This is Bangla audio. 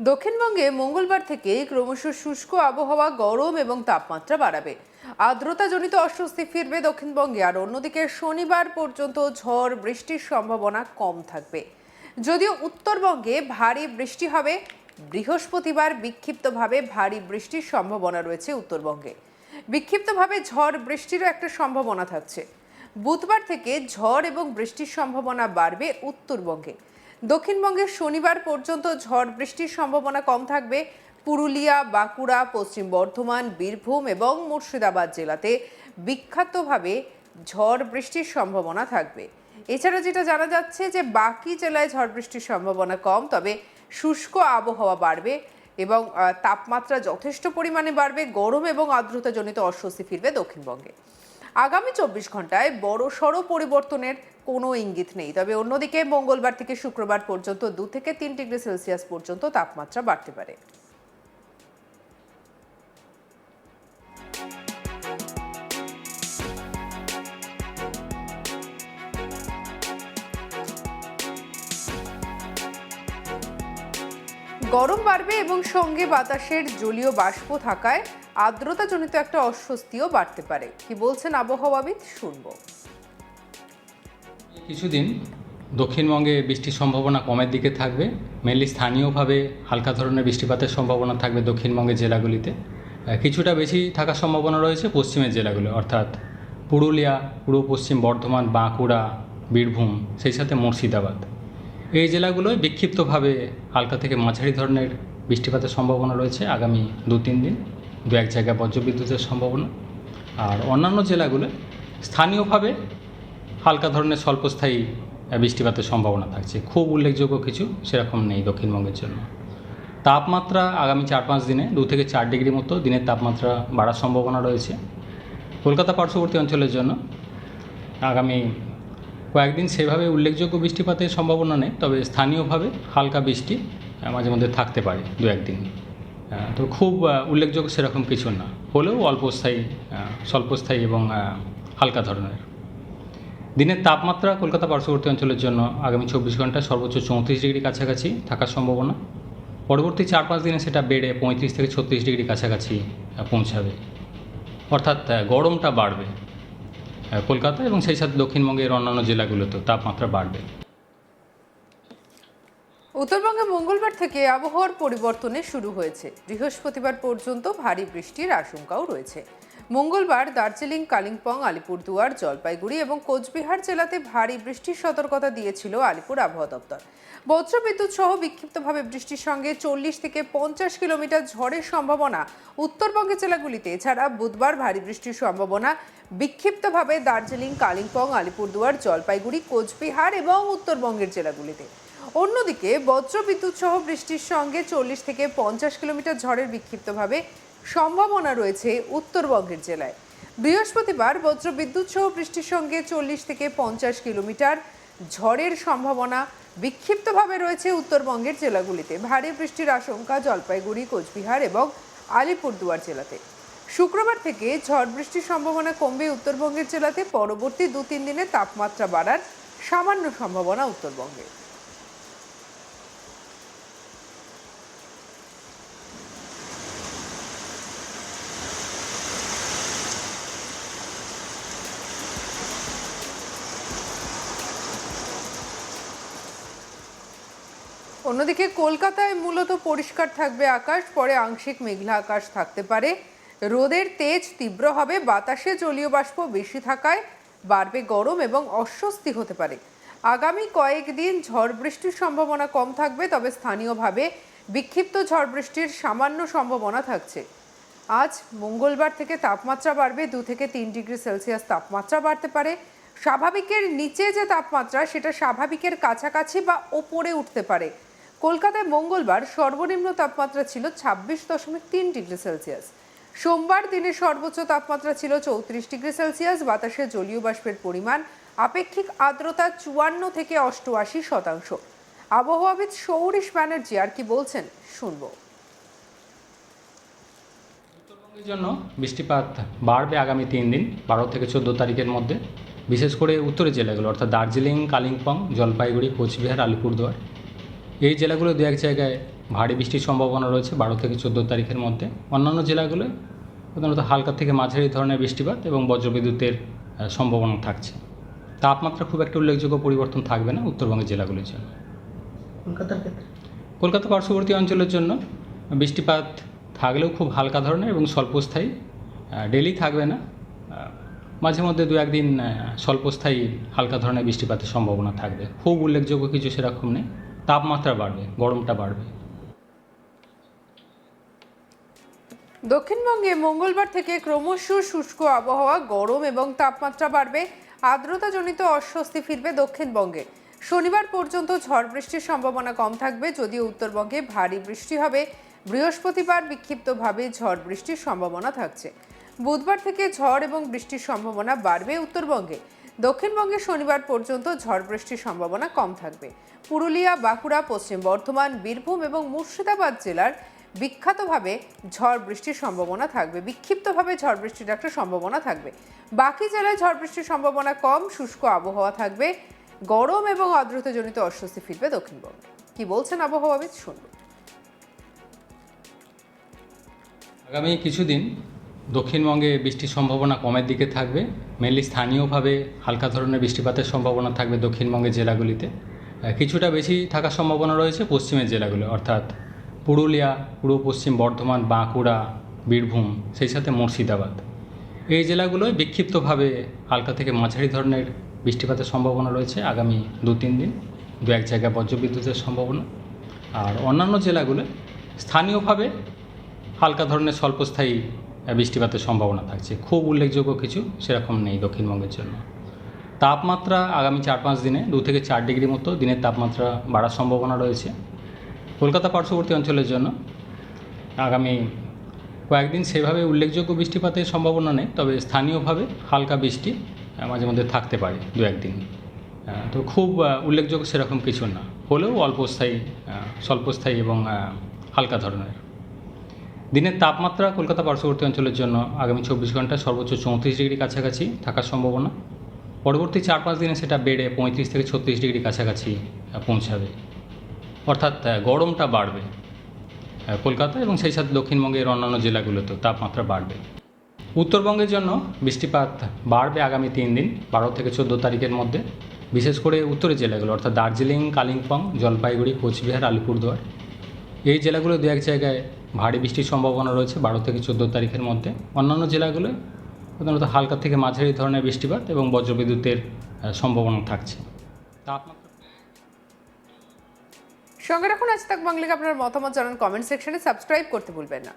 দক্ষিণবঙ্গে মঙ্গলবার থেকে ক্রমশ শুষ্ক আবহাওয়া, গরম এবং তাপমাত্রা বাড়াবে। আর্দ্রতাজনিত অস্বস্তি ফিরবে দক্ষিণবঙ্গে। আর অন্যদিকে শনিবার পর্যন্ত ঝড় বৃষ্টির সম্ভাবনা কম থাকবে। যদিও উত্তরবঙ্গে ভারী বৃষ্টি হবে, বৃহস্পতিবার বিক্ষিপ্তভাবে ভারী বৃষ্টির সম্ভাবনা রয়েছে উত্তরবঙ্গে। বিক্ষিপ্তভাবে ঝড় বৃষ্টিরও একটা সম্ভাবনা থাকছে। বুধবার থেকে ঝড় এবং বৃষ্টির সম্ভাবনা বাড়বে উত্তরবঙ্গে। দক্ষিণবঙ্গে শনিবার পর্যন্ত ঝড় বৃষ্টির সম্ভাবনা কম থাকবে। পুরুলিয়া, বাঁকুড়া, পশ্চিম বর্ধমান, বীরভূম এবং মুর্শিদাবাদ জেলাতে বিক্ষিপ্তভাবে ঝড় বৃষ্টির সম্ভাবনা থাকবে। এছাড়া যেটা জানা যাচ্ছে যে বাকি জেলায় ঝড় বৃষ্টির সম্ভাবনা কম, তবে শুষ্ক আবহাওয়া বাড়বে এবং তাপমাত্রা যথেষ্ট পরিমাণে বাড়বে। গরম এবং আর্দ্রতাজনিত অস্বস্তি ফিরবে দক্ষিণবঙ্গে। আগামী 24 ঘন্টায় বড়সড় পরিবর্তনের কোনো ইঙ্গিত নেই। তবে অন্যদিকে মঙ্গলবার থেকে শুক্রবার পর্যন্ত 2 থেকে 3 ডিগ্রি সেলসিয়াস পর্যন্ত তাপমাত্রা বাড়তে পারে। গরম বাড়বে এবং সঙ্গে বাতাসের জলীয় বাষ্প থাকায় আর্দ্রতাজনিত একটা অস্বস্তিও বাড়তে পারে। কি বলছেন আবহাওয়াবিদ, শুনবো। কিছুদিন দক্ষিণবঙ্গে বৃষ্টির সম্ভাবনা কমের দিকে থাকবে। মেনলি স্থানীয়ভাবে হালকা ধরনের বৃষ্টিপাতের সম্ভাবনা থাকবে দক্ষিণবঙ্গের জেলাগুলিতে। কিছুটা বেশি থাকার সম্ভাবনা রয়েছে পশ্চিমের জেলাগুলো, অর্থাৎ পুরুলিয়া, পূর্ব পশ্চিম বর্ধমান, বাঁকুড়া, বীরভূম, সেই সাথে মুর্শিদাবাদ। এই জেলাগুলোয় বিক্ষিপ্তভাবে হালকা থেকে মাঝারি ধরনের বৃষ্টিপাতের সম্ভাবনা রয়েছে আগামী 2-3 দিন। 2-1 জায়গায় বজ্রবিদ্যুতের সম্ভাবনা। আর অন্যান্য জেলাগুলো স্থানীয়ভাবে হালকা ধরনের স্বল্পস্থায়ী বৃষ্টিপাতের সম্ভাবনা থাকছে। খুব উল্লেখযোগ্য কিছু সেরকম নেই দক্ষিণবঙ্গের জন্য। তাপমাত্রা আগামী 4-5 দিনে 2 থেকে 4 ডিগ্রি মতো দিনের তাপমাত্রা বাড়ার সম্ভাবনা রয়েছে। কলকাতা পার্শ্ববর্তী অঞ্চলের জন্য আগামী কয়েকদিন সেভাবে উল্লেখযোগ্য বৃষ্টিপাতের সম্ভাবনা নেই, তবে স্থানীয়ভাবে হালকা বৃষ্টি মাঝে মধ্যে থাকতে পারে 2-1 দিন। তো খুব উল্লেখযোগ্য সেরকম কিছু না, হলেও অল্পস্থায়ী, স্বল্পস্থায়ী এবং হালকা ধরনের। দিনের তাপমাত্রা কলকাতা পার্শ্ববর্তী অঞ্চলের জন্য আগামী 24 ঘন্টায় সর্বোচ্চ 34 ডিগ্রি কাছাকাছি থাকার সম্ভাবনা। পরবর্তী 4-5 দিনে সেটা বেড়ে 35 থেকে 36 ডিগ্রি কাছাকাছি পৌঁছাবে। অর্থাৎ গরমটা বাড়বে কলকাতা এবং সেই সাথে দক্ষিণবঙ্গের অন্যান্য জেলাগুলোতেও তাপমাত্রা বাড়বে। উত্তরবঙ্গে মঙ্গলবার থেকে আবহাওয়ার পরিবর্তনে শুরু হয়েছে। বৃহস্পতিবার পর্যন্ত ভারী বৃষ্টির আশঙ্কাও রয়েছে। মঙ্গলবার দার্জিলিং, কালিম্পং, আলিপুরদুয়ার, জলপাইগুড়ি এবং কোচবিহার জেলাতে ভারী বৃষ্টির সতর্কতা দিয়েছিল আলিপুর আবহাওয়া দপ্তর। বজ্রবিদ্যুৎ সহ বিক্ষিপ্তভাবে বৃষ্টির সঙ্গে 40 থেকে 50 কিলোমিটার ঝড়ের সম্ভাবনা উত্তরবঙ্গের জেলাগুলিতে। এছাড়া বুধবার ভারী বৃষ্টির সম্ভাবনা বিক্ষিপ্তভাবে দার্জিলিং, কালিম্পং, আলিপুরদুয়ার, জলপাইগুড়ি, কোচবিহার এবং উত্তরবঙ্গের জেলাগুলিতে। অন্যদিকে বজ্রবিদ্যুৎ সহ বৃষ্টির সঙ্গে 40 থেকে 50 কিলোমিটার ঝড়ের বিক্ষিপ্তভাবে সম্ভাবনা রয়েছে উত্তরবঙ্গের জেলায়। বৃহস্পতিবার বজ্রবিদ্যুৎ সহ বৃষ্টির সঙ্গে 40 থেকে 50 কিলোমিটার ঝড়ের সম্ভাবনা বিক্ষিপ্তভাবে রয়েছে উত্তরবঙ্গের জেলাগুলিতে। ভারী বৃষ্টির আশঙ্কা জলপাইগুড়ি, কোচবিহার এবং আলিপুরদুয়ার জেলাতে। শুক্রবার থেকে ঝড় বৃষ্টির সম্ভাবনা কমবে উত্তরবঙ্গের জেলাতে। পরবর্তী 2-3 দিনে তাপমাত্রা বাড়ার সামান্য সম্ভাবনা উত্তরবঙ্গে। অন্যদিকে কলকাতায় মূলত পরিষ্কার থাকবে আকাশ, পরে আংশিক মেঘলা আকাশ থাকতে পারে। রোদের তেজ তীব্র হবে, বাতাসে জলীয় বাষ্প বেশি থাকায় বাড়বে গরম এবং অস্বস্তি হতে পারে। আগামী কয়েকদিন ঝড় বৃষ্টির সম্ভাবনা কম থাকবে, তবে স্থানীয়ভাবে বিক্ষিপ্ত ঝড় বৃষ্টির সামান্য সম্ভাবনা থাকছে। আজ মঙ্গলবার থেকে তাপমাত্রা বাড়বে, 2 থেকে 3 ডিগ্রি সেলসিয়াস তাপমাত্রা বাড়তে পারে। স্বাভাবিকের নিচে যে তাপমাত্রা সেটা স্বাভাবিকের কাছাকাছি বা ওপরে উঠতে পারে। কলকাতায় মঙ্গলবার সর্বনিম্ন তাপমাত্রা ছিল 26.3 ডিগ্রি সেলসিয়াস। সোমবার দিনের সর্বোচ্চ তাপমাত্রা ছিল 34 ডিগ্রি সেলসিয়াস। বাতাসে জলীয় বাষ্পের পরিমাণ, আপেক্ষিক আর্দ্রতা 54 থেকে 88%। আবহাওয়াবিদ সৌরিশ ব্যানার্জি আর কি বলছেন, শুনবো। উত্তরবঙ্গের জন্য বৃষ্টিপাত বাড়বে আগামী 3 দিন, 12 থেকে 14 তারিখের মধ্যে। বিশেষ করে উত্তরের জেলাগুলো অর্থাৎ দার্জিলিং, কালিম্পং, জলপাইগুড়ি, কোচবিহার, আলিপুরদুয়ার, এই জেলাগুলো 2-1 জায়গায় ভারী বৃষ্টির সম্ভাবনা রয়েছে 12 থেকে 14 তারিখের মধ্যে। অন্যান্য জেলাগুলোয় প্রধানত হালকা থেকে মাঝারি ধরনের বৃষ্টিপাত এবং বজ্রবিদ্যুতের সম্ভাবনা থাকছে। তাপমাত্রা খুব একটা উল্লেখযোগ্য পরিবর্তন থাকবে না উত্তরবঙ্গের জেলাগুলির জন্য। কলকাতার ক্ষেত্রে কলকাতা পার্শ্ববর্তী অঞ্চলের জন্য বৃষ্টিপাত থাকলেও খুব হালকা ধরনের এবং স্বল্পস্থায়ী, ডেলি থাকবে না, মাঝে মধ্যে 2-1 দিন স্বল্পস্থায়ী হালকা ধরনের বৃষ্টিপাতের সম্ভাবনা থাকবে। খুব উল্লেখযোগ্য কিছু সেরকম নেই। তাপমাত্রা বাড়বে, গরমটা বাড়বে। দক্ষিণবঙ্গে মঙ্গলবার থেকে ক্রমশ শুষ্ক আবহাওয়া, গরম এবং তাপমাত্রা বাড়বে। আর্দ্রতাজনিত অস্বস্তি ফিরবে দক্ষিণবঙ্গে। শনিবার পর্যন্ত ঝড় বৃষ্টির সম্ভাবনা কম থাকবে, যদিও উত্তরবঙ্গে ভারী বৃষ্টি হবে। বৃহস্পতিবার বিক্ষিপ্তভাবে ঝড় বৃষ্টির সম্ভাবনা থাকছে। বুধবার থেকে ঝড় এবং বৃষ্টির সম্ভাবনা বাড়বে উত্তরবঙ্গে। দক্ষিণবঙ্গে শনিবার পর্যন্ত ঝড় বৃষ্টির সম্ভাবনা কম থাকবে। পুরুলিয়া, বাঁকুড়া, পশ্চিম বর্ধমান, বীরভূম এবং মুর্শিদাবাদ জেলার বিক্ষিপ্তভাবে ঝড় বৃষ্টির সম্ভাবনা থাকবে। একটা সম্ভাবনা থাকবে। বাকি জেলায় ঝড় বৃষ্টির সম্ভাবনা কম, শুষ্ক আবহাওয়া থাকবে। গরম এবং আর্দ্রতাজনিত অস্বস্তি ফিরবে দক্ষিণবঙ্গে। কি বলছেন আবহাওয়াবিদ, শুনব। আগামী কিছুদিন দক্ষিণবঙ্গে বৃষ্টির সম্ভাবনা কমের দিকে থাকবে। মেনলি স্থানীয়ভাবে হালকা ধরনের বৃষ্টিপাতের সম্ভাবনা থাকবে দক্ষিণবঙ্গের জেলাগুলিতে। কিছুটা বেশি থাকার সম্ভাবনা রয়েছে পশ্চিমের জেলাগুলো, অর্থাৎ পুরুলিয়া, পূর্ব পশ্চিম বর্ধমান, বাঁকুড়া, বীরভূম, সেই সাথে মুর্শিদাবাদ। এই জেলাগুলোয় বিক্ষিপ্তভাবে হালকা থেকে মাঝারি ধরনের বৃষ্টিপাতের সম্ভাবনা রয়েছে আগামী 2-3 দিন। 2-1 জায়গায় বজ্রবিদ্যুতের সম্ভাবনা। আর অন্যান্য জেলাগুলো স্থানীয়ভাবে হালকা ধরনের স্বল্পস্থায়ী বৃষ্টিপাতের সম্ভাবনা থাকছে। খুব উল্লেখযোগ্য কিছু সেরকম নেই দক্ষিণবঙ্গের জন্য। তাপমাত্রা আগামী 4-5 দিনে 2 থেকে 4 ডিগ্রি মতো দিনের তাপমাত্রা বাড়ার সম্ভাবনা রয়েছে। কলকাতা পার্শ্ববর্তী অঞ্চলের জন্য আগামী কয়েকদিন সেভাবে উল্লেখযোগ্য বৃষ্টিপাতের সম্ভাবনা নেই, তবে স্থানীয়ভাবে হালকা বৃষ্টি মাঝে মধ্যে থাকতে পারে 2-1 দিন। তো খুব উল্লেখযোগ্য সেরকম কিছু না, হলেও অল্পস্থায়ী, স্বল্পস্থায়ী এবং হালকা ধরনের। দিনের তাপমাত্রা কলকাতা পার্শ্ববর্তী অঞ্চলের জন্য আগামী 24 ঘন্টায় সর্বোচ্চ 34 ডিগ্রি কাছাকাছি থাকার সম্ভাবনা। পরবর্তী 4-5 দিনে সেটা বেড়ে 35 থেকে 36 ডিগ্রি কাছাকাছি পৌঁছাবে। অর্থাৎ গরমটা বাড়বে কলকাতা এবং সেই সাথে দক্ষিণবঙ্গের অন্যান্য জেলাগুলোতেও তাপমাত্রা বাড়বে। উত্তরবঙ্গের জন্য বৃষ্টিপাত বাড়বে আগামী 3 দিন, 12 থেকে 14 তারিখের মধ্যে। বিশেষ করে উত্তরের জেলাগুলো অর্থাৎ দার্জিলিং, কালিম্পং, জলপাইগুড়ি, কোচবিহার, আলিপুরদুয়ার, এই জেলাগুলো 2-1 জায়গায় ভারী বৃষ্টির সম্ভাবনা রয়েছে 12 থেকে 14 তারিখের মধ্যে। অন্যান্য জেলাগুলোয় প্রধানত হালকা থেকে মাঝারি ধরনের বৃষ্টিপাত এবং বজ্রবিদ্যুতের সম্ভাবনা থাকছে। তাপমাত্রা সঙ্গে রাখুন আজ তাক বাংলাকে। আপনার মতামত জানান কমেন্ট সেকশনে, সাবস্ক্রাইব করতে ভুলবেন না।